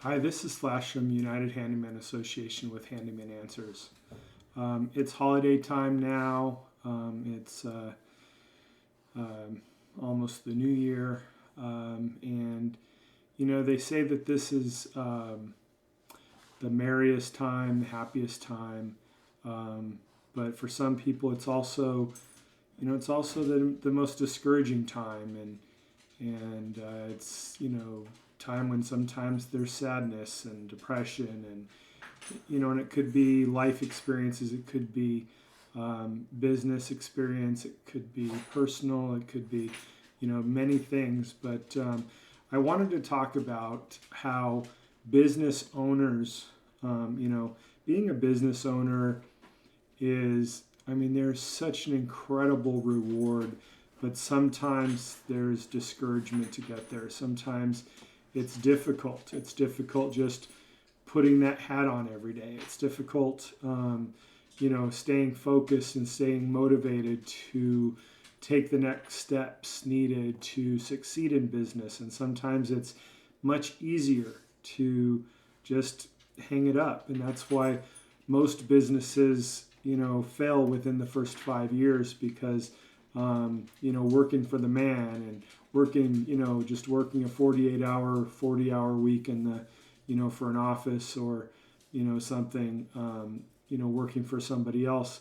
Hi, this is Flash from United Handyman Association with Handyman Answers. It's holiday time now. It's almost the new year. And, they say that this is the merriest time, the happiest time. But for some people, it's also the most discouraging time. And it's, time when sometimes there's sadness and depression and it could be life experiences, it could be business experience, it could be personal, it could be many things. But I wanted to talk about how business owners, being a business owner there's such an incredible reward, but sometimes there's discouragement to get there. Sometimes it's difficult. It's difficult just putting that hat on every day. It's difficult, staying focused and staying motivated to take the next steps needed to succeed in business. And sometimes it's much easier to just hang it up. And that's why most businesses, fail within the first 5 years because, working for the man and working, just working a 40-hour week in the, for an office or, something, working for somebody else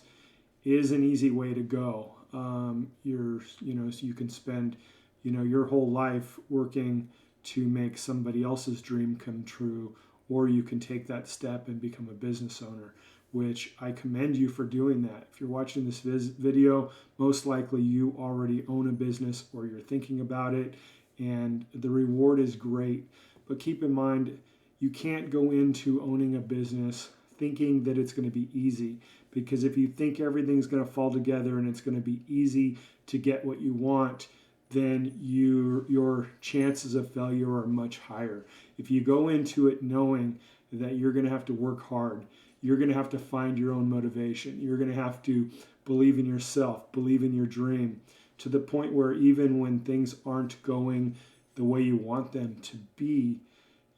is an easy way to go. So you can spend, your whole life working to make somebody else's dream come true, or you can take that step and become a business owner, which I commend you for doing that. If you're watching this video, most likely you already own a business or you're thinking about it, and the reward is great. But keep in mind, you can't go into owning a business thinking that it's going to be easy, because if you think everything's going to fall together and it's going to be easy to get what you want, then your chances of failure are much higher. If you go into it knowing that you're going to have to work hard, you're going to have to find your own motivation, you're going to have to believe in yourself, believe in your dream, to the point where even when things aren't going the way you want them to be,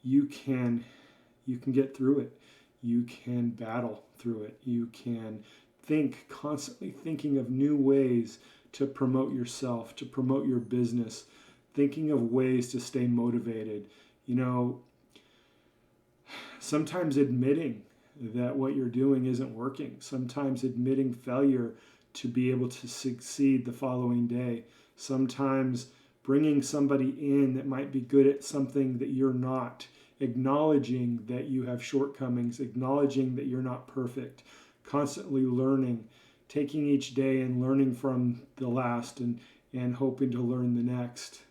you can get through it. You can battle through it. You can constantly thinking of new ways to promote yourself, to promote your business, thinking of ways to stay motivated. Sometimes admitting that what you're doing isn't working, sometimes admitting failure to be able to succeed the following day, sometimes bringing somebody in that might be good at something that you're not, acknowledging that you have shortcomings, acknowledging that you're not perfect, constantly learning, taking each day and learning from the last and hoping to learn the next.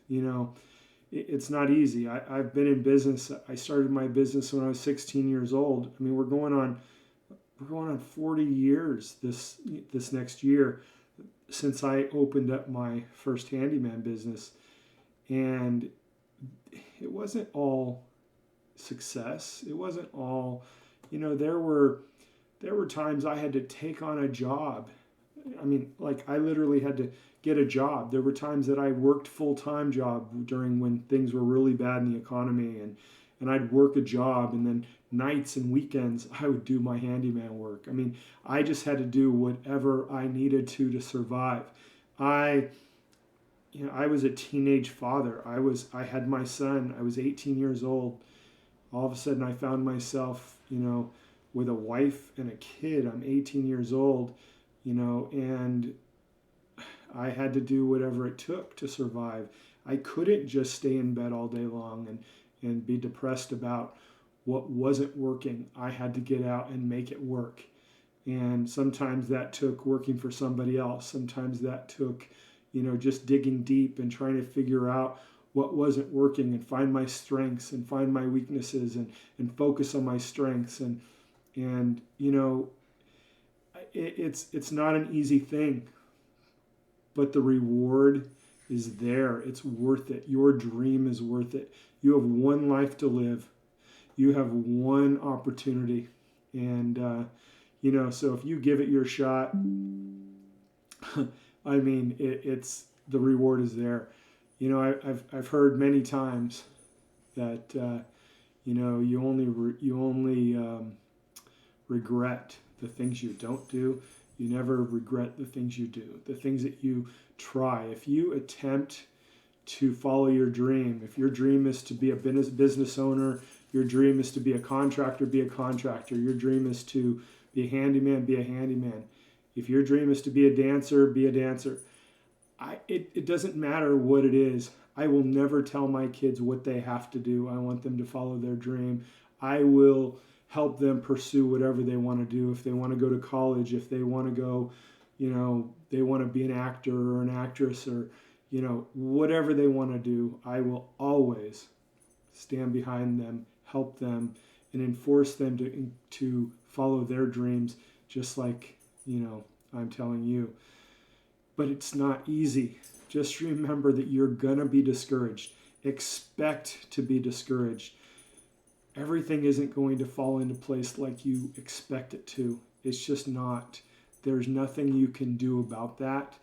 It's not easy. I've been in business. I started my business when I was 16 years old. We're going on 40 years this next year since I opened up my first handyman business, and it wasn't all success. It wasn't all, there were times I had to take on a job. I literally had to get a job. There were times that I worked full-time job during when things were really bad in the economy, and I'd work a job, and then nights and weekends I would do my handyman work. I just had to do whatever I needed to survive. I was a teenage father. I had my son. I was 18 years old. All of a sudden I found myself, with a wife and a kid. I'm 18 years old, and I had to do whatever it took to survive. I couldn't just stay in bed all day long and be depressed about what wasn't working. I had to get out and make it work. And sometimes that took working for somebody else. Sometimes that took, just digging deep and trying to figure out what wasn't working and find my strengths and find my weaknesses and focus on my strengths. And it's not an easy thing, but the reward is there. It's worth it. Your dream is worth it. You have one life to live. You have one opportunity. And, so if you give it your shot, it's the reward is there. I've heard many times that, You only regret the things you don't do. You never regret the things you do, the things that you try. If you attempt to follow your dream, if your dream is to be a business owner, your dream is to be a contractor, be a contractor. Your dream is to be a handyman, be a handyman. If your dream is to be a dancer, be a dancer. It doesn't matter what it is. I will never tell my kids what they have to do. I want them to follow their dream. I will help them pursue whatever they want to do. If they want to go to college, if they want to go, they want to be an actor or an actress, or, whatever they want to do, I will always stand behind them, help them, and enforce them to follow their dreams, just like, I'm telling you. But it's not easy. Just remember that you're going to be discouraged. Expect to be discouraged. Everything isn't going to fall into place like you expect it to. It's just not. There's nothing you can do about that.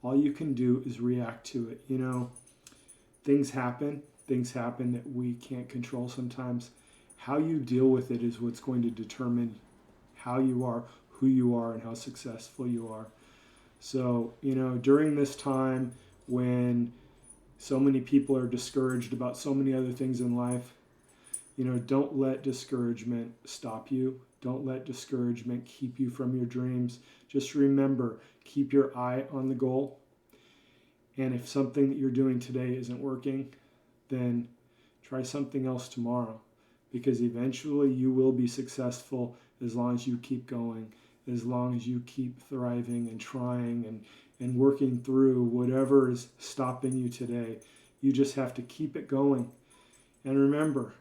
All you can do is react to it. Things happen. Things happen that we can't control sometimes. How you deal with it is what's going to determine how you are, who you are, and how successful you are. So, during this time when so many people are discouraged about so many other things in life, don't let discouragement stop you. Don't let discouragement keep you from your dreams. Just remember, keep your eye on the goal. And if something that you're doing today isn't working, then try something else tomorrow, because eventually you will be successful as long as you keep going, as long as you keep thriving and trying and working through whatever is stopping you today. You just have to keep it going. And remember,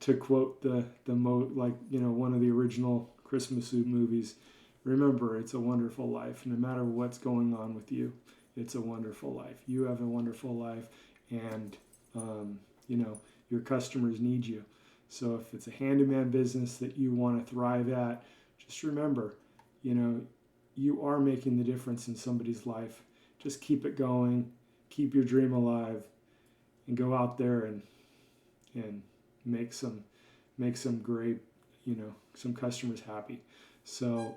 to quote one of the original Christmas movies, remember, it's a wonderful life. No matter what's going on with you, it's a wonderful life. You have a wonderful life, and your customers need you. So if it's a handyman business that you want to thrive at, just remember, you are making the difference in somebody's life. Just keep it going, keep your dream alive, and go out there and make some great, some customers happy. So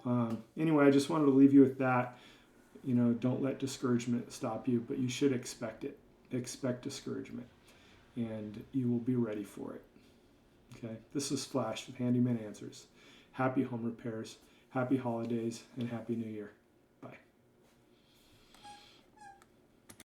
anyway, I just wanted to leave you with that. Don't let discouragement stop you, but you should expect it. Expect discouragement, and you will be ready for it. Okay, this is Flash with Handyman Answers. Happy home repairs, happy holidays, and happy New Year.